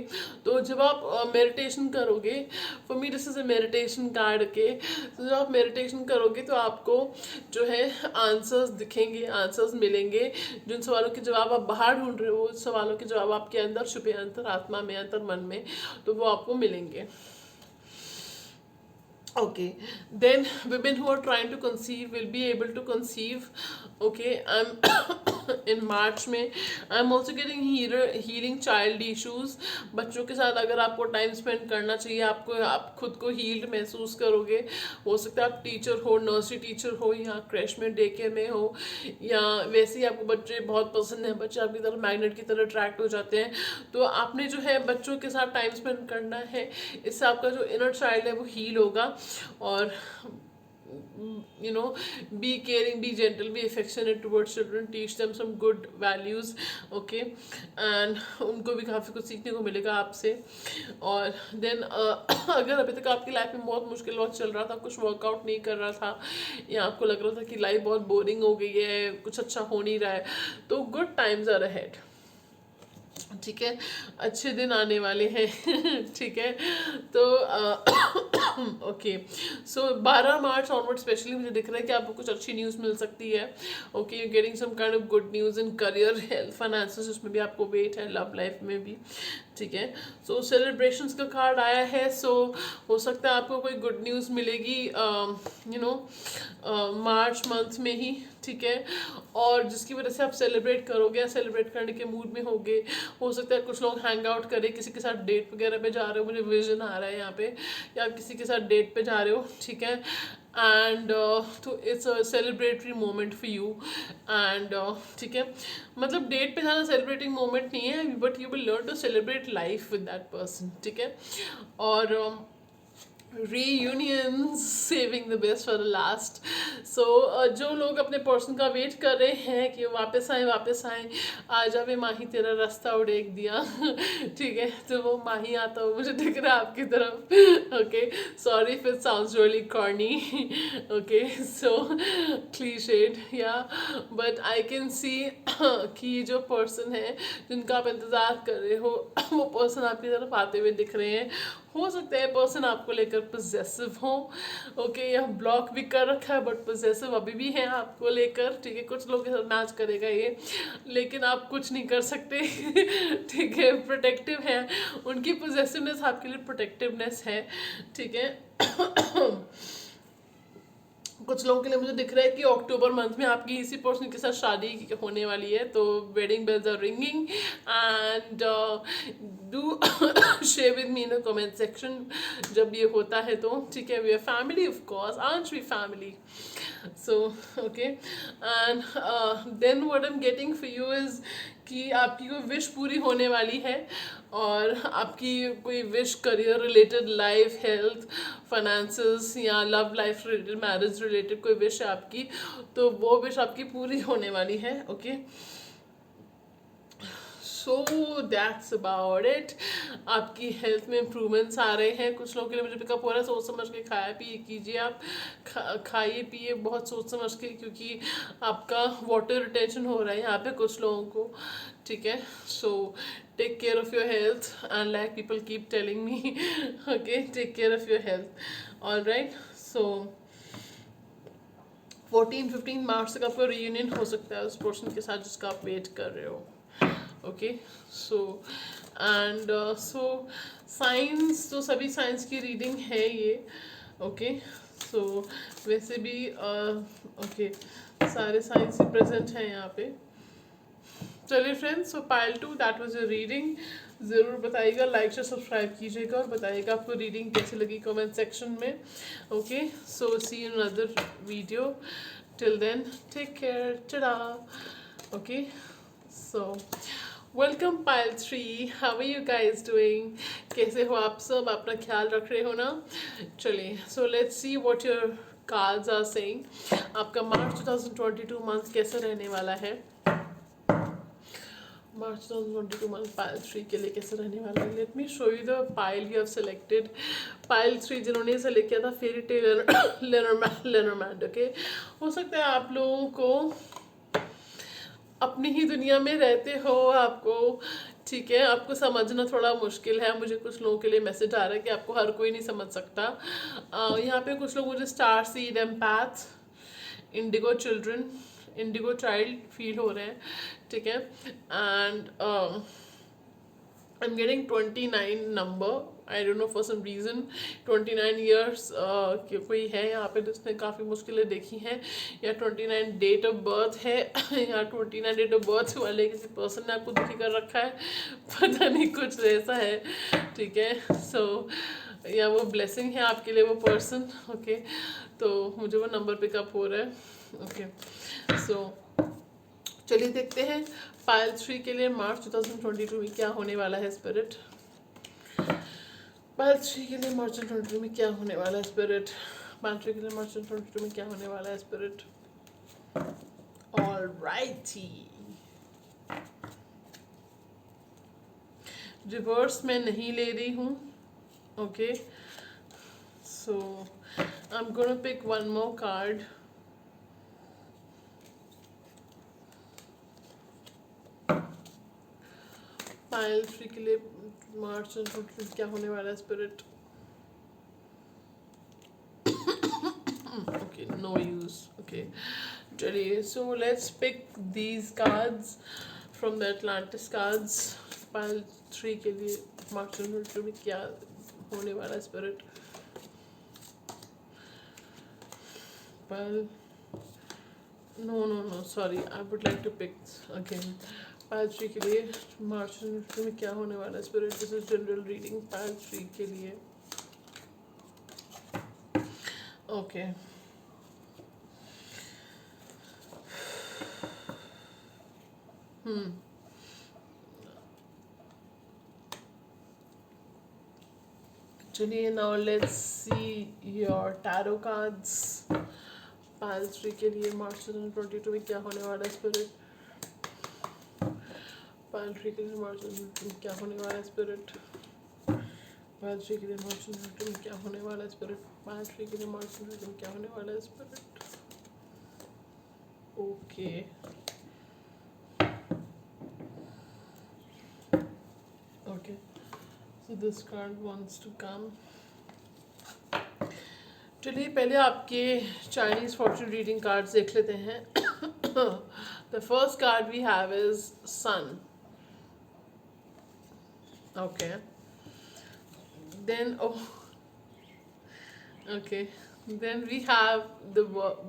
तो जब आप मेडिटेशन करोगे, for me this is a meditation card, okay. तो जब आप मेडिटेशन करोगे तो आपको जो है आंसर्स दिखेंगे, आंसर्स मिलेंगे। जिन सवालों के जवाब आप बाहर ढूंढ रहे हो, उन सवालों के जवाब आपके अंदर छुपे, अंतर आत्मा में, अंतर मन में, तो वो आपको मिलेंगे, okay. Then women who are trying to conceive will be able to conceive, okay. I'm in March में I'm also getting healing child issues. बच्चों के साथ अगर आपको टाइम स्पेंड करना चाहिए, आपको, आप खुद को हील्ड महसूस करोगे। हो सकता है आप टीचर हो, नर्सरी टीचर हो, या क्रैश में, डे केयर में हो, या वैसे ही आपको बच्चे बहुत पसंद हैं, बच्चे आपकी तरफ मैग्नेट की तरह अट्रैक्ट हो जाते हैं, तो आपने जो है बच्चों के साथ टाइम स्पेंड करना है। इससे आपका जो इनर चाइल्ड है वो हील होगा। और you know, be caring, be gentle, be affectionate towards children, teach them some good values, okay. and उनको भी काफ़ी कुछ सीखने को मिलेगा आपसे। और देन अगर अभी तक आपकी लाइफ में बहुत मुश्किल वक्त चल रहा था, कुछ वर्कआउट नहीं कर रहा था, या आपको लग रहा था कि लाइफ बहुत बोरिंग हो गई है, कुछ अच्छा हो नहीं रहा है, तो गुड टाइम्स आर अहेड, ठीक है, अच्छे दिन आने वाले हैं ठीक है। तो ओके, सो 12 मार्च ऑनवर्ड स्पेशली मुझे दिख रहा है कि आपको कुछ अच्छी न्यूज़ मिल सकती है, okay. You getting some kind of good news in career, health, finances, उसमें भी आपको वेट है, लव लाइफ में भी, ठीक है। सो सेलिब्रेशंस का कार्ड आया है, सो हो सकता है आपको कोई गुड न्यूज़ मिलेगी यू नो मार्च मंथ में ही, ठीक है। और जिसकी वजह से आप सेलिब्रेट करोगे, सेलिब्रेट करने के मूड में होगे। हो सकता है कुछ लोग हैंग आउट करें, किसी के साथ डेट वगैरह पे जा रहे हो, मुझे विजन आ रहा है यहाँ पे, या आप किसी के साथ डेट पे जा रहे हो, ठीक है। एंड तो it's a celebratory moment for you, and ठीक है, मतलब डेट पे जाना सेलिब्रेटिंग मोमेंट नहीं है, but you will learn to celebrate life with that person, ठीक है। और reunions, saving the best for the last. So जो लोग अपने पर्सन का वेट कर रहे हैं कि वापस आए, वापस आए, आ जावे माही तेरा रास्ता उड़ेक दिया ठीक है, तो वो माही आता हो मुझे दिख रहा है आपकी तरफ, okay. Sorry if it sounds really corny, okay, so clichéd, या बट आई कैन सी कि जो पर्सन है जिनका आप इंतज़ार कर रहे हो वो पर्सन आपकी तरफ आते हुए दिख रहे हैं। हो सकता है पर्सन आपको लेकर पॉसेसिव हो, ओके, या ब्लॉक भी कर रखा है बट पॉसेसिव अभी भी है आपको लेकर, ठीक है। कुछ लोगों के साथ मैच करेगा ये, लेकिन आप कुछ नहीं कर सकते ठीक है, प्रोटेक्टिव है, उनकी पॉसेसिवनेस आपके लिए प्रोटेक्टिवनेस है, ठीक है। कुछ लोगों के लिए मुझे दिख रहा है कि अक्टूबर मंथ में आपकी इसी पर्सन के साथ शादी होने वाली है, तो wedding bells are ringing, and do share with me in the comment section जब ये होता है तो, ठीक है। We are family of course, aren't we family, so okay. And then what I am getting for you is कि आपकी कोई विश पूरी होने वाली है, और आपकी कोई wish career related, life, health, finances, या love life related, marriage related कोई विश है आपकी, तो वो विश आपकी पूरी होने वाली है, okay. So that's about it. आपकी हेल्थ में इम्प्रूवमेंट्स आ रहे हैं, कुछ लोगों के लिए मुझे पिकअप हो रहा है, सोच समझ के खाया पिए कीजिए, आप खाइए पिए बहुत सोच समझ के, क्योंकि आपका वाटर रिटेंशन हो रहा है यहाँ पे कुछ लोगों को, ठीक है। So take care of your health, and like people keep telling me, okay, take care of your health, alright. सो 14-15 मार्च तक आपका रीयूनियन हो सकता है उस पर्सन के साथ जिसका आप वेट कर रहे हो, okay. So and so science, तो सभी साइंस की रीडिंग है ये, ओके। सो वैसे भी ओके, सारे साइंस ही प्रेजेंट हैं यहाँ पे। चलिए friends, so pile 2 that was a reading. ज़रूर बताइएगा, लाइक से सब्सक्राइब कीजिएगा, और बताइएगा आपको रीडिंग कैसी लगी कमेंट सेक्शन में, okay. So see you in another video, till then take care, tata, okay. So welcome pile 3, how are you guys doing, कैसे हो आप सब, अपना ख्याल रख रहे हो ना। चलिए, so let's see what your cards are saying आपका मार्च 2022 मंथ कैसे रहने वाला है। मार्च 2022 मंथ पाइल 3 के लिए कैसे रहने वाला है। Let me show you the pile you have selected. Pile 3 जिन्होंने सेलेक्ट किया था फेरी टेल लेनरमैंड, ओके। हो सकता है आप लोगों को अपनी ही दुनिया में रहते हो, आपको ठीक है, आपको समझना थोड़ा मुश्किल है। मुझे कुछ लोगों के लिए मैसेज आ रहा है कि आपको हर कोई नहीं समझ सकता। यहाँ पे कुछ लोग मुझे star seed, empath, indigo children, indigo child feel हो रहे हैं, ठीक है। And I am getting 29 number, I don't know for some reason 29 years कोई है यहाँ पे जिसने काफ़ी मुश्किलें देखी हैं, या 29 डेट ऑफ बर्थ है या 29 डेट ऑफ बर्थ वाले किसी पर्सन ने आपको दुखी कर रखा है, पता नहीं कुछ ऐसा है, ठीक है। सो या वो ब्लेसिंग है आपके लिए वो पर्सन, ओके। तो मुझे वो नंबर पिकअप हो रहा है, ओके। सो चलिए देखते हैं पाइल 3 के लिए मार्च 2022 में क्या होने वाला है स्पिरिट। पाइल 3 के लिए मार्च 2022 में क्या होने वाला है स्पिरिट। पाइल 3 के लिए मार्च 2022 में क्या होने वाला है स्पिरिट। ऑलराइटी, रिवर्स मैं नहीं ले रही हूँ, okay. So I am gonna pick one more card. Pile 3 के लिए मार्च 2022 क्या होने वाला है spirit. Okay, no use, okay. चलिए, so let's pick these cards from the Atlantis cards. Pile 3 के लिए मार्च 2022 में क्या होने वाला है spirit. Pile no no no sorry, I would like to pick again. Pile 3 के लिए मार्च 2022 में क्या होने वाला है spirit. This is general reading pile 3 के लिए, ओके। चलिए, now let's see your tarot cards. Pile 3 के लिए मार्च 2022 में क्या होने वाला है स्पिरिट। पाइल 3 के लिए मार्च 2022 में क्या होने वाला है स्पिरिट। पाइल 3 के लिए मार्च 2022 में क्या होने वाला है स्पिरिट। पाइल 3 के लिए मार्च 2022 में क्या होने वाला है spirit, okay. Okay, so this card wants to come. चलिए पहले आपके चाइनीज फॉर्चून रीडिंग कार्ड्स देख लेते हैं। The first card we have is sun, okay. Then okay, then we have the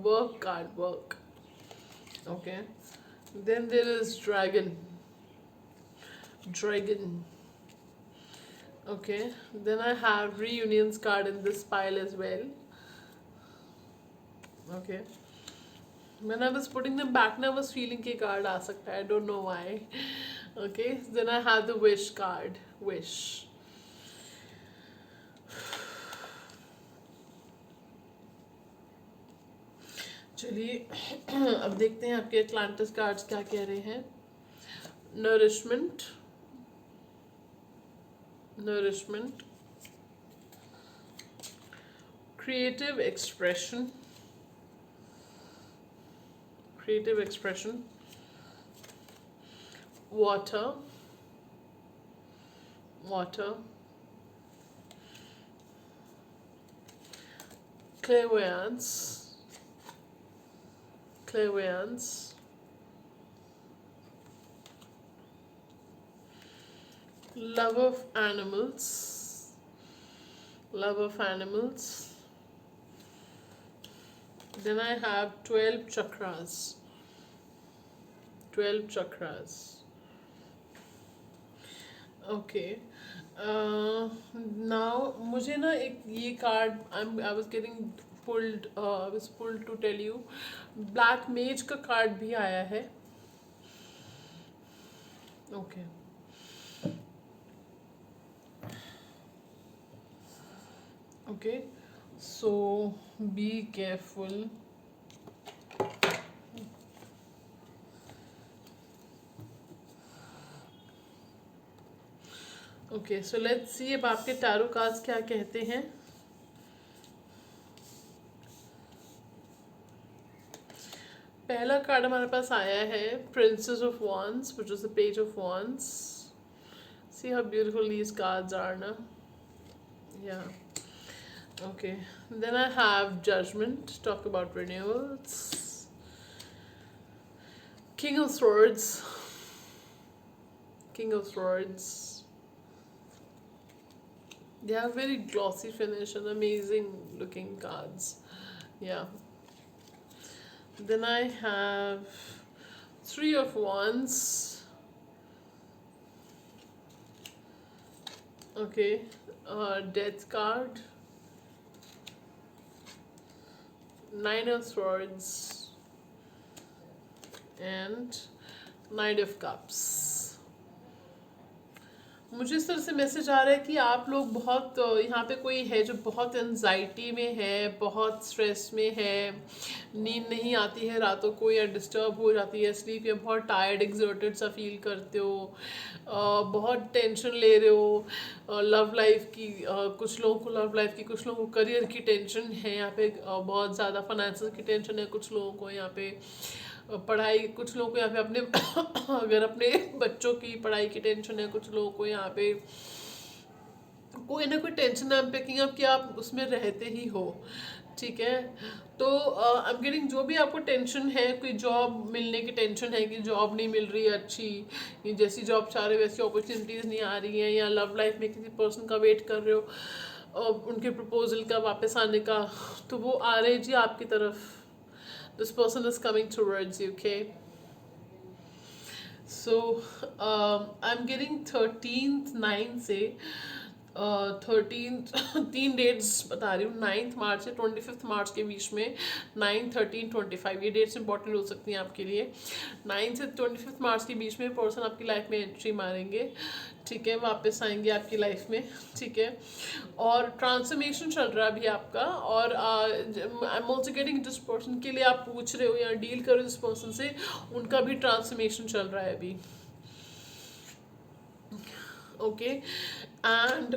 work card, work, okay. Then there is dragon, dragon, okay. Then I have reunions card in this pile as well, okay. When I was putting them back now I was feeling कि card आ सकता है, I don't know why, okay. Then I have the wish card, wish, चलिए अब देखते हैं आपके Atlantis cards क्या कह रहे हैं। Nourishment, nourishment, creative expression, creative expression, water, water, clairvoyance, clairvoyance, love of animals, love of animals. Then I have 12 chakras, 12 chakras, okay. Now मुझे ना एक ये card I was getting pulled, I was pulled to tell you, black मेज का card भी आया है, okay. Okay, So be careful. Okay so let's सी अब आपके टैरो कार्ड्स क्या कहते हैं. पहला कार्ड हमारे पास आया है princess of wands, which is the page of wands. See how beautiful these cards are, na? Yeah. Okay. Then I have judgment, talk about renewals. King of swords. King of swords. They have very glossy finish and amazing looking cards. Yeah. Then I have three of wands. Okay. Death card. Nine of swords. And Knight of cups. मुझे इस तरह से message आ रहा है कि आप लोग बहुत यहाँ पे कोई है जो बहुत एनजाइटी में है, बहुत स्ट्रेस में है, नींद नहीं आती है रातों को या डिस्टर्ब हो जाती है स्लीप, या बहुत टायर्ड एग्जर्टेड सा फील करते हो, बहुत टेंशन ले रहे हो लव लाइफ की, कुछ लोगों को लव लाइफ की, कुछ लोगों को करियर की टेंशन है यहाँ पे, बहुत ज़्यादा फाइनेंशियल की टेंशन है कुछ लोगों को यहाँ पे, पढ़ाई, कुछ लोगों को यहाँ पे अपने अगर अपने बच्चों की पढ़ाई की टेंशन है, कुछ लोगों को यहाँ पे कोई ना कोई टेंशन है अनपैकिंग आप कि आप उसमें रहते ही हो. ठीक है. तो आई एम गेटिंग जो भी आपको टेंशन है, कोई जॉब मिलने की टेंशन है कि जॉब नहीं मिल रही है अच्छी, ये जैसी जॉब चाह रहे वैसी अपॉर्चुनिटीज़ नहीं आ रही हैं, या लव लाइफ में किसी पर्सन का वेट कर रहे हो उनके प्रपोजल का वापस आने का, तो वो आ रहे हैं जी आपकी तरफ. This person is coming towards you, okay? So I'm getting 13th 9 से 13th 3 डेट्स बता रही हूँ, 9th मार्च से 25th मार्च के बीच में, 9, 13, 25 ये डेट्स इंपॉर्टेंट हो सकती हैं आपके लिए. 9 से 25th मार्च के बीच में पर्सन आपकी लाइफ में एंट्री मारेंगे. ठीक है. वापस आएंगे आपकी लाइफ में. ठीक है. और ट्रांसफॉर्मेशन चल रहा है अभी आपका. और आई एम ऑल्सो गेटिंग जिस पर्सन के लिए आप पूछ रहे हो या डील कर रहे हो जिस पर्सन से, उनका भी ट्रांसफॉर्मेशन चल रहा है अभी. ओके. एंड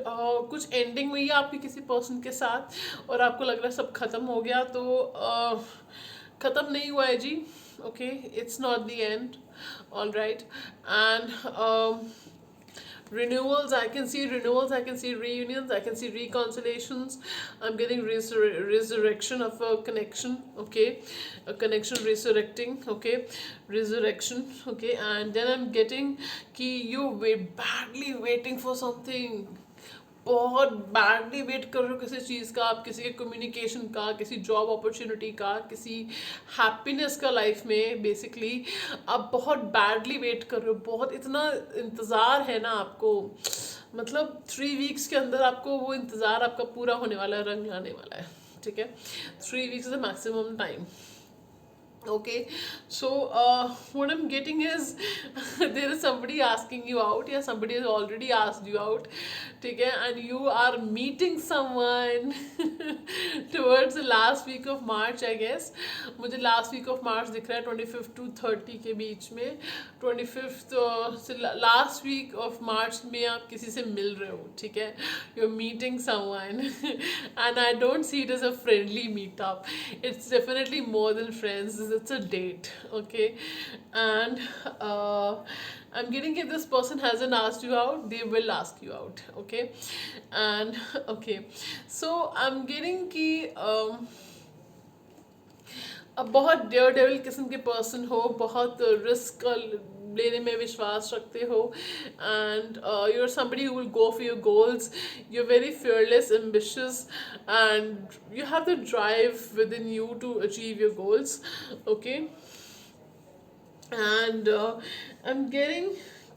कुछ एंडिंग हुई है आपकी किसी पर्सन के साथ और आपको लग रहा है सब खत्म हो गया, तो खत्म नहीं हुआ है जी. Okay. It's not the end. All right. And renewals, I can see renewals, I can see reunions, I can see reconciliations. I'm getting resurrection of a connection. Okay. A connection resurrecting. Okay. Resurrection. Okay. And then I'm getting कि you wait badly waiting for something, बहुत badly wait कर रहे हो किसी चीज़ का, आप किसी के कम्युनिकेशन का, किसी जॉब अपॉर्चुनिटी का, किसी हैप्पीनेस का लाइफ में. बेसिकली आप बहुत बैडली वेट कर रहे हो, बहुत इतना इंतज़ार है ना आपको, मतलब 3 वीक्स के अंदर आपको वो इंतज़ार आपका पूरा होने वाला है, रंग लाने वाला है. ठीक है. 3 weeks is the maximum time. Okay, so what I'm getting is there is somebody asking you out, yeah, somebody has already asked you out. ठीक है. And you are meeting someone towards the last week of March, I guess. मुझे last week of March दिख रहा है 25 to 30 के बीच में. 25th से last week of March में आप किसी से मिल रहे हो. ठीक है. You're meeting someone and I don't see it as a friendly meetup. It's definitely more than friends. It's a date. Okay. And I'm getting if this person hasn't asked you out, they will ask you out. Okay. And okay, so I'm getting कि अब बहुत dare devil किस्म के person हो, बहुत risk लेने में विश्वास रखते हो, and you are somebody who will go for your goals. You are very fearless, ambitious, and you have the drive within you to achieve your goals. Okay. And I am getting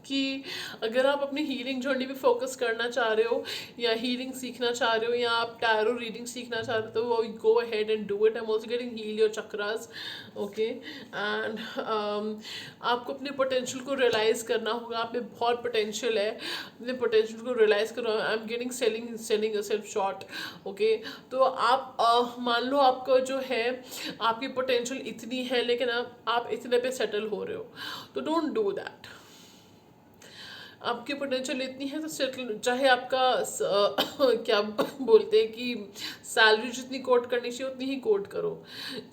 कि अगर आप अपनी healing journey पे focus करना चाह रहे हो या हीलिंग सीखना चाह रहे हो या आप टैरो रीडिंग सीखना चाह रहे हो तो वो go ahead and do it. I am also getting heal your chakras, okay. एंड आपको अपने पोटेंशियल को रियलाइज़ करना होगा, आप में बहुत पोटेंशियल है, अपने पोटेंशियल को रियलाइज़ करो। आई am getting selling yourself short, okay. तो आप मान लो आपका जो है आपकी पोटेंशियल इतनी है लेकिन आप इतने पे सेटल हो रहे हो, तो डोंट डू दैट। आपकी पोटेंशियल इतनी है तो सेटल, चाहे आपका क्या बोलते हैं कि सैलरी जितनी कोट करनी चाहिए उतनी ही कोट करो।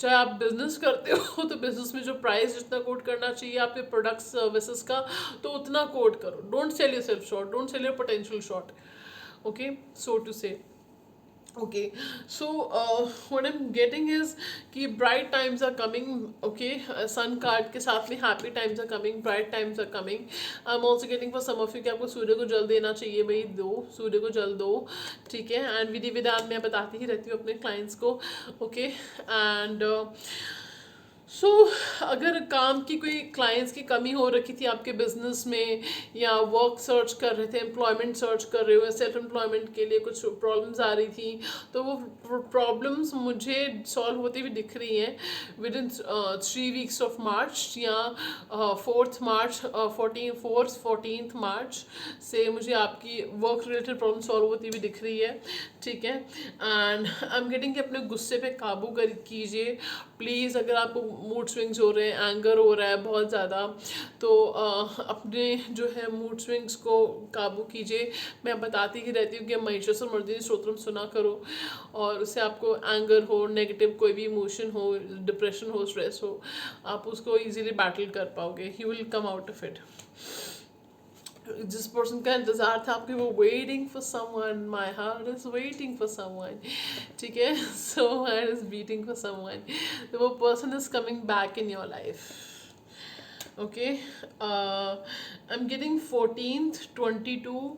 चाहे आप बिजनेस करते हो तो बिजनेस में जो प्राइस जितना कोट करना चाहिए आपके प्रोडक्ट सर्विसेज का तो उतना कोट करो। Don't sell yourself short, don't sell your potential short, okay, so to say. Okay, so what I'm getting is कि bright times are coming, okay, sun card के साथ में happy times are coming, bright times are coming. I'm also getting for some of you कि आपको सूर्य को जल देना चाहिए, भाई दो, सूर्य को जल दो, ठीक है। एंड विधि विधान मैं बताती ही रहती हूँ अपने क्लाइंट्स को, ओके। एंड सो अगर काम की कोई क्लाइंट्स की कमी हो रखी थी आपके बिजनेस में या वर्क सर्च कर रहे थे, एम्प्लॉयमेंट सर्च कर रहे हो या सेल्फ एम्प्लॉयमेंट के लिए कुछ प्रॉब्लम्स आ रही थी, तो वो प्रॉब्लम्स मुझे सॉल्व होती हुई दिख रही हैं with in 3 weeks of March या 4th मार्च, 14th मार्च से मुझे आपकी वर्क रिलेटेड प्रॉब्लम सॉल्व होती हुई दिख रही है, ठीक है। एंड आई एम गेटिंग कि अपने गुस्से पे काबू कर कीजिए प्लीज़। अगर आपको मूड स्विंग्स हो रहे हैं, एंगर हो रहा है बहुत ज़्यादा, तो अपने जो है मूड स्विंग्स को काबू कीजिए। मैं बताती ही रहती हूँ कि महिषासुर मर्दिनी स्तोत्रम सुना करो, और उससे आपको एंगर हो, नेगेटिव कोई भी इमोशन हो, डिप्रेशन हो, स्ट्रेस हो, आप उसको इजीली बैटल कर पाओगे। He will come out of it. जिस पर्सन का इंतजार था आपके, वो waiting for someone, my heart is waiting for someone, ठीक है। So heart is beating for someone, तो वो person is coming back in your life, okay. I am getting 14th, 22,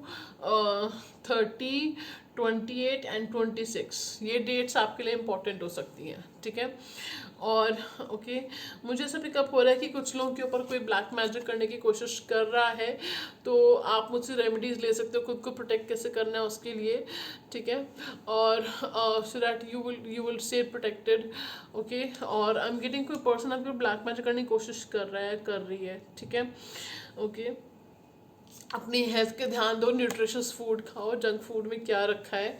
30, 28 and 26, ये डेट्स आपके लिए इम्पोर्टेंट हो सकती हैं, ठीक है। और ओके, मुझे ऐसा पिकअप हो रहा है कि कुछ लोगों के ऊपर कोई ब्लैक मैजिक करने की कोशिश कर रहा है, तो आप मुझसे रेमेडीज़ ले सकते हो खुद को प्रोटेक्ट कैसे करना है उसके लिए, ठीक है। और so that you will stay protected, okay. और आई एम गेटिंग कोई पर्सन आपके ब्लैक मैजिक करने की कोशिश कर रहा है, कर रही है, ठीक है, ओके। अपनी हेल्थ के ध्यान दो, न्यूट्रिशियस फूड खाओ, जंक फूड में क्या रखा है,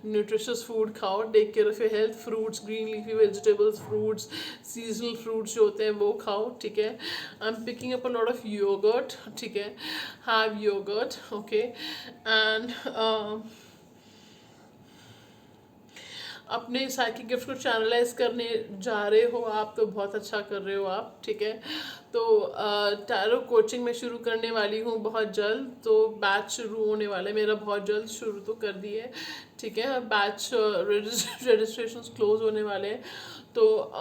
न्यूट्रिशियस फूड खाओ, take care of your health, fruits, green leafy vegetables, fruits, seasonal fruits जो होते हैं वो खाओ, ठीक है। I am picking up a lot of yogurt, ठीक है, हैव योगर्ट, ओके। एंड अपने साइकिक गिफ्ट को चैनलाइज करने जा रहे हो आप, तो बहुत अच्छा कर रहे हो आप, ठीक है। तो टैरो कोचिंग में शुरू करने वाली हूँ बहुत जल्द, तो बैच शुरू होने वाला है मेरा बहुत जल्द, शुरू तो कर दिए, ठीक है। बैच रजिस्ट्रेशन क्लोज होने वाले हैं, तो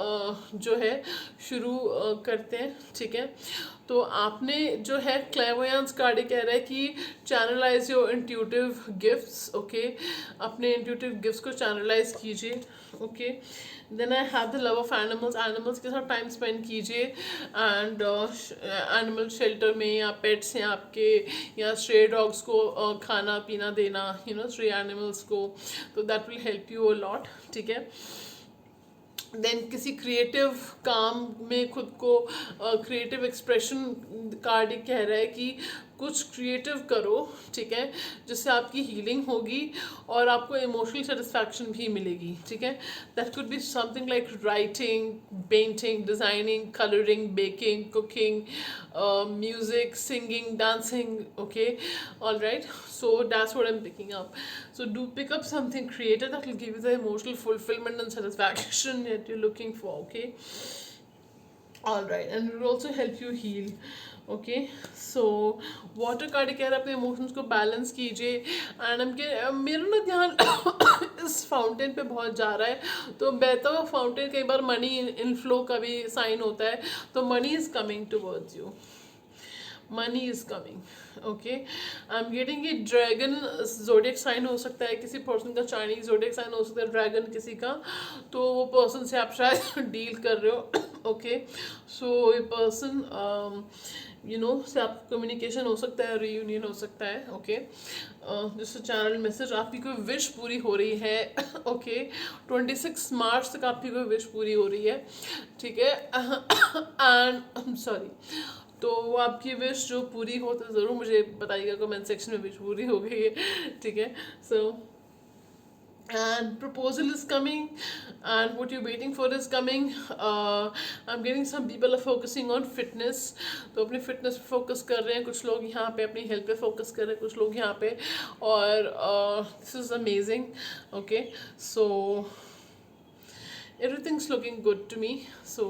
जो है शुरू करते हैं, ठीक है। तो आपने जो है क्लेवोयांस कार्ड कह रहा है कि channelize your intuitive gifts, okay. अपने इंट्यूटिव गिफ्ट्स को चैनलाइज कीजिए, okay. Then I have the love of animals, animals के साथ टाइम स्पेंड कीजिए, एंड एनिमल शेल्टर में या पेट्स हैं आपके, या स्ट्रे डॉग्स को खाना पीना देना, यू नो, स्ट्रे एनिमल्स को, तो that will help you a lot, ठीक है। देन किसी क्रिएटिव काम में खुद को, क्रिएटिव एक्सप्रेशन कार्ड कह रहा है कि कुछ क्रिएटिव करो, ठीक है, जिससे आपकी हीलिंग होगी और आपको इमोशनल सेटिस्फैक्शन भी मिलेगी, ठीक है। That could be something like writing, painting, designing, colouring, baking, cooking, music, singing, dancing, okay, all right. So that's what I'm picking up. So do pick up something creative that will give you the emotional fulfillment and satisfaction that you're looking for, okay? All right, and it will also help you heal, okay? So water card कह रहा है अपने emotions को balance कीजिए, and मेरा ना ध्यान इस फाउंटेन पे बहुत जा रहा है, तो बहता हुआ फाउंटेन कई बार मनी इनफ्लो का भी साइन होता है, तो money is coming towards you, money is coming, okay. I am getting कि ड्रैगन जोडियक साइन हो सकता है किसी पर्सन का, चाइनीज जोडियक साइन हो सकता है ड्रैगन किसी का, तो वो पर्सन से आप शायद डील कर रहे हो, ओके, सो ए पर्सन से आपका कम्युनिकेशन हो सकता है, रीयूनियन हो सकता है। ओके, जैसे चैनल मैसेज, आपकी कोई विश पूरी हो रही है। ओके, 26 मार्च तक आपकी कोई विश पूरी हो रही है, ठीक है। एंड सॉरी, तो वो आपकी विश जो पूरी हो तो ज़रूर मुझे बताइएगा कमेंट सेक्शन में, विश पूरी हो गई है, ठीक है। सो and proposal is coming, and what you're waiting for is coming. I'm getting some people are focusing on fitness, तो अपनी फिटनेस पे फोकस कर रहे हैं कुछ लोग, यहाँ पे अपनी हेल्थ पे फोकस कर रहे हैं कुछ लोग यहाँ पे, और this is amazing. Okay, so everything's looking good to me. So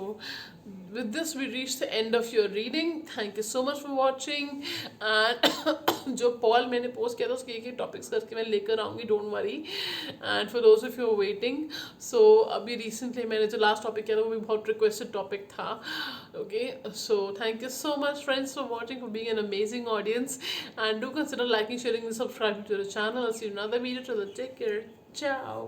with this we reach the end of your reading. Thank you so much for watching, and जो पॉल मैंने पोस्ट किया था उसके एक टॉपिक्स करके मैं लेकर आऊँगी, don't worry. And for those of you waiting, so अभी रिसेंटली मैंने जो लास्ट टॉपिक किया था वो भी बहुत रिक्वेस्टेड टॉपिक था। Okay, so thank you so much friends for watching, for being an amazing audience, and do consider liking, sharing and subscribing to the channel. I'll see you in another video. Till then, take care. Ciao.